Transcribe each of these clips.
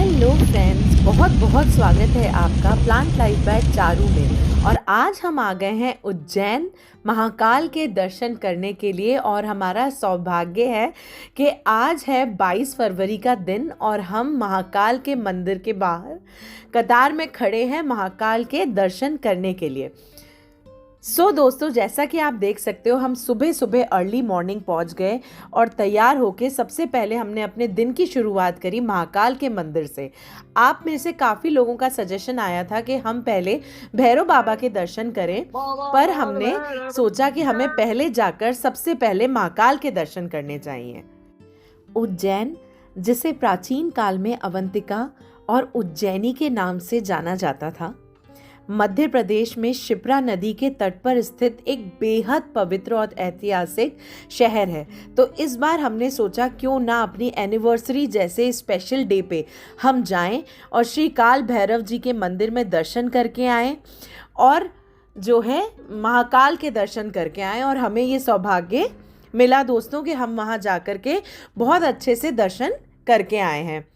Hello friends, बहुत बहुत स्वागत है आपका प्लांट लाइफ बाय चारू में। और आज हम आ गए हैं उज्जैन महाकाल के दर्शन करने के लिए। और हमारा सौभाग्य है कि आज है 22 फरवरी का दिन और हम महाकाल के मंदिर के बाहर कतार में खड़े हैं महाकाल के दर्शन करने के लिए। दोस्तों, जैसा कि आप देख सकते हो, हम सुबह सुबह अर्ली मॉर्निंग पहुंच गए और तैयार होके सबसे पहले हमने अपने दिन की शुरुआत करी महाकाल के मंदिर से। आप में से काफ़ी लोगों का सजेशन आया था कि हम पहले भैरव बाबा के दर्शन करें, पर हमने सोचा कि हमें पहले जाकर सबसे पहले महाकाल के दर्शन करने चाहिए। उज्जैन, जिसे प्राचीन काल में अवंतिका और उज्जैनी के नाम से जाना जाता था, मध्य प्रदेश में शिप्रा नदी के तट पर स्थित एक बेहद पवित्र और ऐतिहासिक शहर है। तो इस बार हमने सोचा क्यों ना अपनी एनिवर्सरी जैसे स्पेशल डे पे हम जाएं और श्री काल भैरव जी के मंदिर में दर्शन करके आएं और जो है महाकाल के दर्शन करके आएं। और हमें ये सौभाग्य मिला दोस्तों कि हम वहाँ जाकर के बहुत अच्छे से दर्शन करके आए हैं।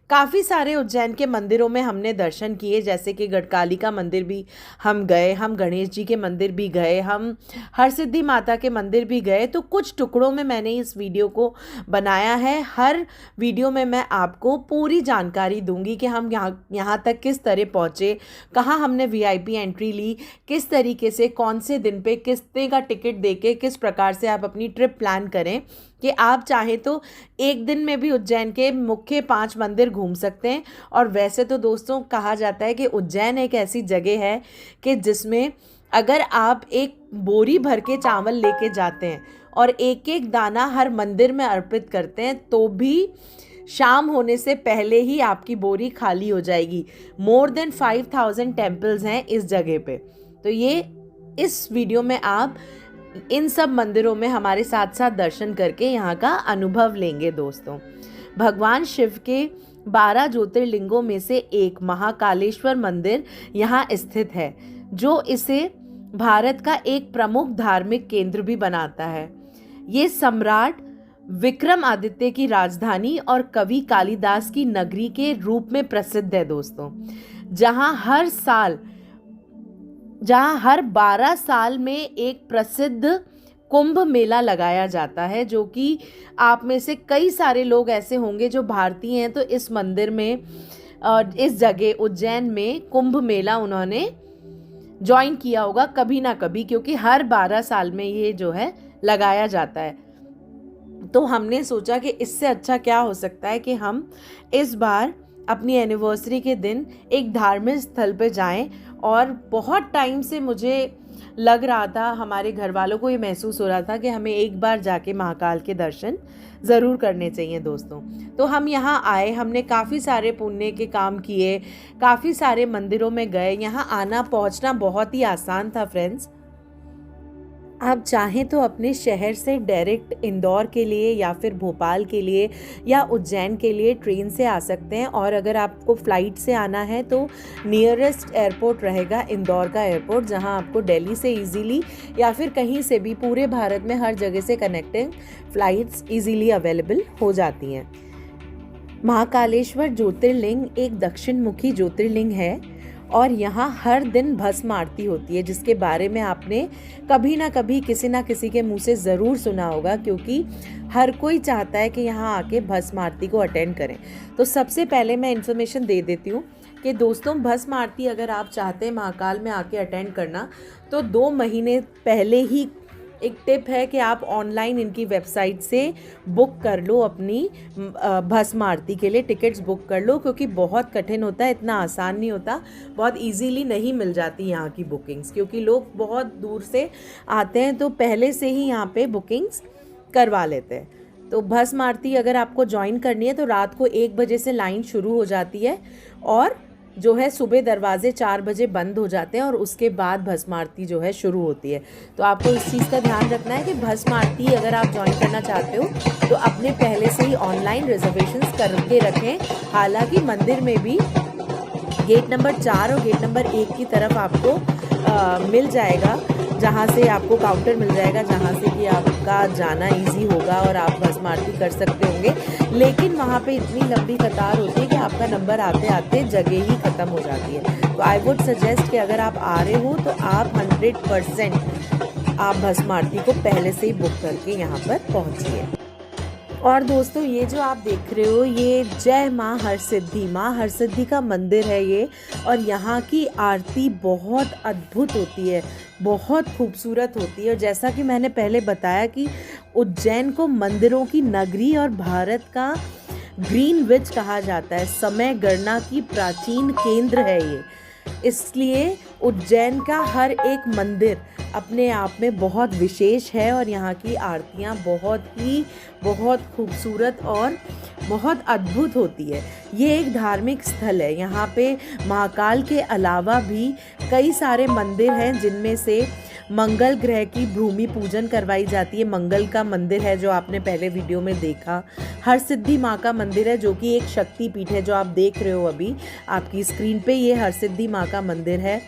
काफ़ी सारे उज्जैन के मंदिरों में हमने दर्शन किए, जैसे कि गढ़कालिका मंदिर भी हम गए, हम गणेश जी के मंदिर भी गए, हम हरसिद्धि माता के मंदिर भी गए। तो कुछ टुकड़ों में मैंने इस वीडियो को बनाया है। हर वीडियो में मैं आपको पूरी जानकारी दूंगी कि हम यहाँ तक किस तरह पहुँचे, कहाँ हमने VIP एंट्री ली, किस तरीके से, कौन से दिन पे, कितने का टिकट देके किस प्रकार से आप अपनी ट्रिप प्लान करें कि आप चाहे तो एक दिन में भी उज्जैन के मुख्य 5 मंदिर घूम सकते हैं। और वैसे तो दोस्तों कहा जाता है कि उज्जैन एक ऐसी जगह है कि जिसमें अगर आप एक बोरी भर के चावल लेके जाते हैं और एक एक दाना हर मंदिर में अर्पित करते हैं तो भी शाम होने से पहले ही आपकी बोरी खाली हो जाएगी। मोर देन 5000 टेम्पल्स हैं इस जगह पे। तो ये इस वीडियो में आप इन सब मंदिरों में हमारे साथ साथ दर्शन करके यहाँ का अनुभव लेंगे दोस्तों। भगवान शिव के 12 ज्योतिर्लिंगों में से एक महाकालेश्वर मंदिर यहाँ स्थित है, जो इसे भारत का एक प्रमुख धार्मिक केंद्र भी बनाता है। ये सम्राट विक्रमादित्य की राजधानी और कवि कालिदास की नगरी के रूप में प्रसिद्ध है दोस्तों, जहाँ हर 12 साल में एक प्रसिद्ध कुंभ मेला लगाया जाता है, जो कि आप में से कई सारे लोग ऐसे होंगे जो भारतीय हैं तो इस मंदिर में, इस जगह उज्जैन में कुंभ मेला उन्होंने ज्वाइन किया होगा कभी ना कभी, क्योंकि हर 12 साल में ये जो है लगाया जाता है। तो हमने सोचा कि इससे अच्छा क्या हो सकता है कि हम इस बार अपनी एनिवर्सरी के दिन एक धार्मिक स्थल पे जाएं। और बहुत टाइम से मुझे लग रहा था, हमारे घर वालों को ये महसूस हो रहा था कि हमें एक बार जाके महाकाल के दर्शन ज़रूर करने चाहिए दोस्तों। तो हम यहाँ आए, हमने काफ़ी सारे पुण्य के काम किए, काफ़ी सारे मंदिरों में गए। यहाँ आना पहुँचना बहुत ही आसान था फ्रेंड्स। आप चाहें तो अपने शहर से डायरेक्ट इंदौर के लिए या फिर भोपाल के लिए या उज्जैन के लिए ट्रेन से आ सकते हैं। और अगर आपको फ़्लाइट से आना है तो नियरेस्ट एयरपोर्ट रहेगा इंदौर का एयरपोर्ट, जहां आपको दिल्ली से इजीली या फिर कहीं से भी पूरे भारत में हर जगह से कनेक्टिंग फ़्लाइट्स इजीली अवेलेबल हो जाती हैं। महाकालेश्वर ज्योतिर्लिंग एक दक्षिण मुखी ज्योतिर्लिंग है और यहाँ हर दिन भस्म आरती होती है, जिसके बारे में आपने कभी ना कभी किसी ना किसी के मुंह से ज़रूर सुना होगा, क्योंकि हर कोई चाहता है कि यहाँ आके भस्म आरती को अटेंड करें। तो सबसे पहले मैं इन्फॉर्मेशन दे देती हूँ कि दोस्तों, भस्म आरती अगर आप चाहते हैं महाकाल में आके अटेंड करना तो 2 महीने पहले ही एक टिप है कि आप ऑनलाइन इनकी वेबसाइट से बुक कर लो, अपनी भस्म आरती के लिए टिकट्स बुक कर लो, क्योंकि बहुत कठिन होता है, इतना आसान नहीं होता, बहुत इजीली नहीं मिल जाती यहाँ की बुकिंग्स, क्योंकि लोग बहुत दूर से आते हैं तो पहले से ही यहाँ पे बुकिंग्स करवा लेते हैं। तो भस्म आरती अगर आपको ज्वाइन करनी है तो रात को 1 बजे से लाइन शुरू हो जाती है और जो है सुबह दरवाजे 4 बजे बंद हो जाते हैं और उसके बाद भस्म आरती जो है शुरू होती है। तो आपको इस चीज़ का ध्यान रखना है कि भस्म आरती अगर आप ज्वाइन करना चाहते हो तो अपने पहले से ही ऑनलाइन रिजर्वेशंस करके रखें। हालांकि मंदिर में भी गेट नंबर 4 और गेट नंबर 1 की तरफ आपको मिल जाएगा, जहाँ से आपको काउंटर मिल जाएगा, जहाँ से कि आपका जाना इजी होगा और आप भस्म आरती कर सकते होंगे। लेकिन वहाँ पे इतनी लंबी कतार होती है कि आपको आपका नंबर आते आते जगह ही ख़त्म हो जाती है। तो आई वुड सजेस्ट कि अगर आप आ रहे हो तो आप 100% आप भस्म आरती को पहले से ही बुक करके यहाँ पर पहुँचिए। और दोस्तों ये जो आप देख रहे हो ये जय माँ हरसिद्धि का मंदिर है ये, और यहाँ की आरती बहुत अद्भुत होती है, बहुत खूबसूरत होती है। और जैसा कि मैंने पहले बताया कि उज्जैन को मंदिरों की नगरी और भारत का ग्रीनविच कहा जाता है, समय गणना की प्राचीन केंद्र है ये। इसलिए उज्जैन का हर एक मंदिर अपने आप में बहुत विशेष है और यहाँ की आरतियाँ बहुत खूबसूरत और बहुत अद्भुत होती है। ये एक धार्मिक स्थल है। यहाँ पे महाकाल के अलावा भी कई सारे मंदिर हैं जिनमें से मंगल ग्रह की भूमि पूजन करवाई जाती है। मंगल का मंदिर है जो आपने पहले वीडियो में देखा। हरसिद्धि माँ का मंदिर है जो कि एक शक्ति पीठ है, जो आप देख रहे हो अभी आपकी स्क्रीन पे, ये हरसिद्धि माँ का मंदिर है।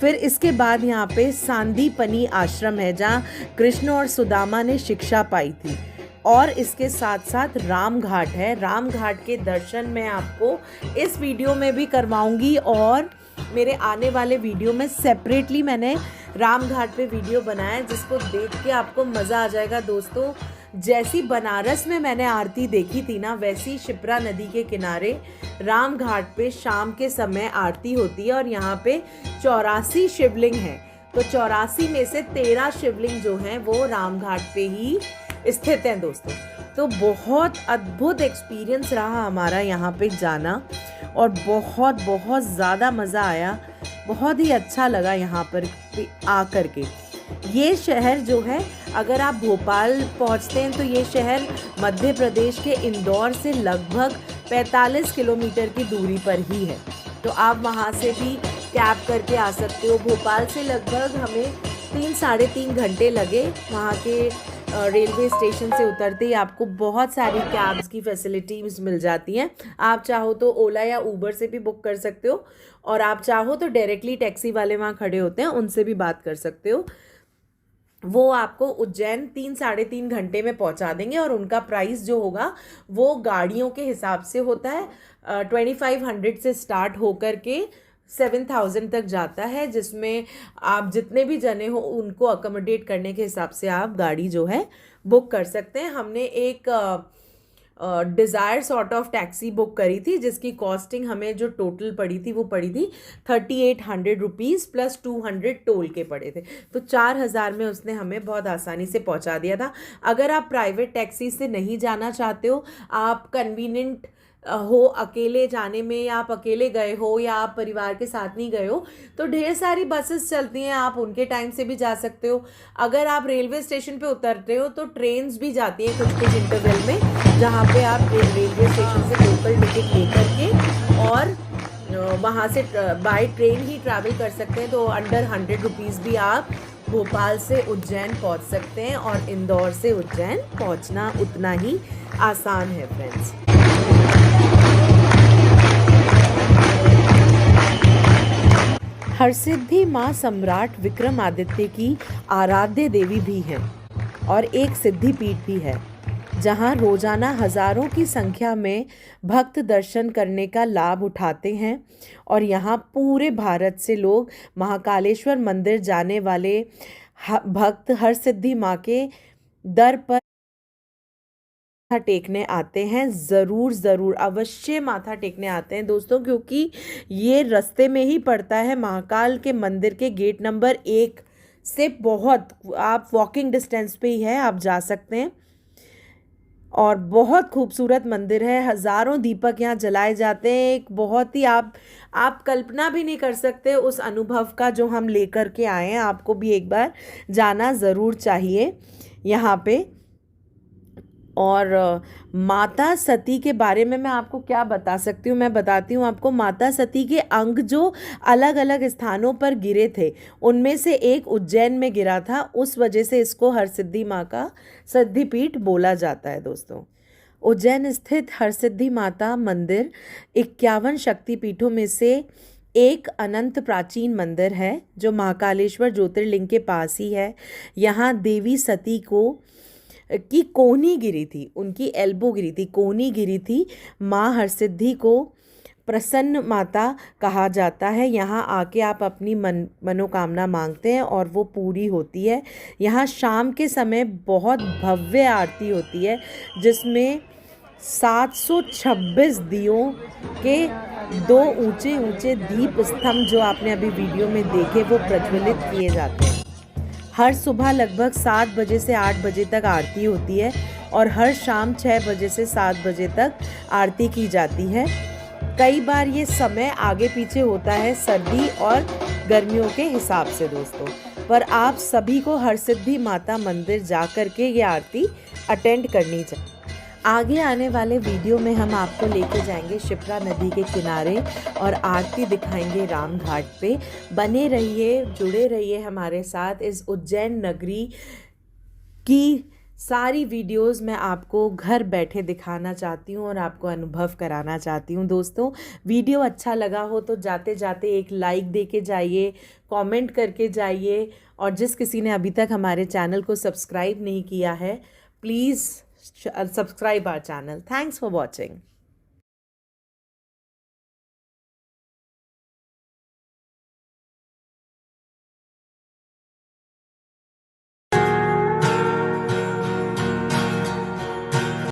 फिर इसके बाद यहाँ पे सांदीपनी आश्रम है जहाँ कृष्ण और सुदामा ने शिक्षा पाई थी। और इसके साथ साथ राम घाट है। राम घाट के दर्शन मैं आपको इस वीडियो में भी करवाऊंगी और मेरे आने वाले वीडियो में सेपरेटली मैंने राम घाट पे वीडियो बनाया है जिसको देख के आपको मज़ा आ जाएगा दोस्तों। जैसी बनारस में मैंने आरती देखी थी ना, वैसी शिप्रा नदी के किनारे राम घाट पे शाम के समय आरती होती है। और यहाँ पे 84 शिवलिंग हैं, तो 84 में से 13 शिवलिंग जो हैं वो राम घाट पे ही स्थित हैं दोस्तों। तो बहुत अद्भुत एक्सपीरियंस रहा हमारा यहाँ पे जाना और बहुत ज़्यादा मज़ा आया, बहुत ही अच्छा लगा यहाँ पर आ कर के। ये शहर जो है, अगर आप भोपाल पहुँचते हैं तो ये शहर मध्य प्रदेश के इंदौर से लगभग 45 किलोमीटर की दूरी पर ही है। तो आप वहाँ से भी कैब करके आ सकते हो। भोपाल से लगभग हमें 3-3.5 घंटे लगे। वहाँ के रेलवे स्टेशन से उतरते ही आपको बहुत सारी कैब्स की फैसिलिटीज़ मिल जाती हैं। आप चाहो तो ओला या ऊबर से भी बुक कर सकते हो, और आप चाहो तो डायरेक्टली टैक्सी वाले वहाँ खड़े होते हैं उनसे भी बात कर सकते हो। वो आपको उज्जैन 3-3.5 घंटे में पहुंचा देंगे। और उनका प्राइस जो होगा वो गाड़ियों के हिसाब से होता है। 2500 से स्टार्ट होकर के 7000 तक जाता है, जिसमें आप जितने भी जने हो उनको अकोमोडेट करने के हिसाब से आप गाड़ी जो है बुक कर सकते हैं। हमने एक desire sort of taxi book करी थी जिसकी कॉस्टिंग हमें जो टोटल पड़ी थी वो पड़ी थी 3800 रुपीज़ प्लस 200 टोल के पड़े थे। तो 4000 में उसने हमें बहुत आसानी से पहुंचा दिया था। अगर आप प्राइवेट टैक्सी से नहीं जाना चाहते हो, आप कन्वीनियंट हो अकेले जाने में, या आप अकेले गए हो या आप परिवार के साथ नहीं गए हो, तो ढेर सारी बसेस चलती हैं, आप उनके टाइम से भी जा सकते हो। अगर आप रेलवे स्टेशन पे उतरते हो तो ट्रेन्स भी जाती हैं कुछ इंटरवल में, जहाँ पे आप रेलवे स्टेशन से लोकल टिकट लेकर के और वहाँ से बाय ट्रेन ही ट्रैवल कर सकते हैं। तो अंडर 100 रुपीज़ भी आप भोपाल से उज्जैन पहुँच सकते हैं, और इंदौर से उज्जैन पहुँचना उतना ही आसान है फ्रेंड्स। हरसिद्धि माँ सम्राट विक्रमादित्य की आराध्य देवी भी हैं और एक सिद्धि पीठ भी है, जहाँ रोजाना हजारों की संख्या में भक्त दर्शन करने का लाभ उठाते हैं। और यहाँ पूरे भारत से लोग महाकालेश्वर मंदिर जाने वाले भक्त हरसिद्धि माँ के दर पर माथा टेकने आते हैं। ज़रूर अवश्य माथा टेकने आते हैं दोस्तों, क्योंकि ये रास्ते में ही पड़ता है। महाकाल के मंदिर के गेट नंबर 1 से बहुत, आप वॉकिंग डिस्टेंस पे ही है, आप जा सकते हैं। और बहुत खूबसूरत मंदिर है, हज़ारों दीपक यहाँ जलाए जाते हैं। एक बहुत ही आप कल्पना भी नहीं कर सकते उस अनुभव का जो हम लेकर के आए हैं। आपको भी एक बार जाना ज़रूर चाहिए यहाँ पे। और माता सती के बारे में मैं आपको क्या बता सकती हूँ, मैं बताती हूँ आपको। माता सती के अंग जो अलग अलग स्थानों पर गिरे थे, उनमें से एक उज्जैन में गिरा था, उस वजह से इसको हरसिद्धि माँ का सिद्धिपीठ बोला जाता है दोस्तों। उज्जैन स्थित हरसिद्धि माता मंदिर 51 शक्तिपीठों में से एक अनंत प्राचीन मंदिर है जो महाकालेश्वर ज्योतिर्लिंग के पास ही है। यहाँ देवी सती की कोहनी गिरी थी, उनकी एल्बो गिरी थी, कोहनी गिरी थी। माँ हरसिद्धि को प्रसन्न माता कहा जाता है। यहाँ आके आप अपनी मनोकामना मांगते हैं और वो पूरी होती है। यहाँ शाम के समय बहुत भव्य आरती होती है जिसमें 726 दियों के 2 ऊंचे ऊंचे दीप स्तंभ जो आपने अभी वीडियो में देखे वो प्रज्वलित किए जाते हैं। हर सुबह लगभग 7 बजे से 8 बजे तक आरती होती है और हर शाम 6 बजे से 7 बजे तक आरती की जाती है। कई बार ये समय आगे पीछे होता है सर्दी और गर्मियों के हिसाब से दोस्तों, पर आप सभी को हरसिद्धि माता मंदिर जा कर के ये आरती अटेंड करनी चाहिए। आगे आने वाले वीडियो में हम आपको लेके जाएंगे शिप्रा नदी के किनारे और आरती दिखाएंगे राम घाट पे। बने रहिए, जुड़े रहिए हमारे साथ। इस उज्जैन नगरी की सारी वीडियोस मैं आपको घर बैठे दिखाना चाहती हूँ और आपको अनुभव कराना चाहती हूँ। दोस्तों, वीडियो अच्छा लगा हो तो जाते जाते एक लाइक दे के जाइए, कमेंट करके जाइए, और जिस किसी ने अभी तक हमारे चैनल को सब्सक्राइब नहीं किया है, please subscribe our channel. Thanks for watching.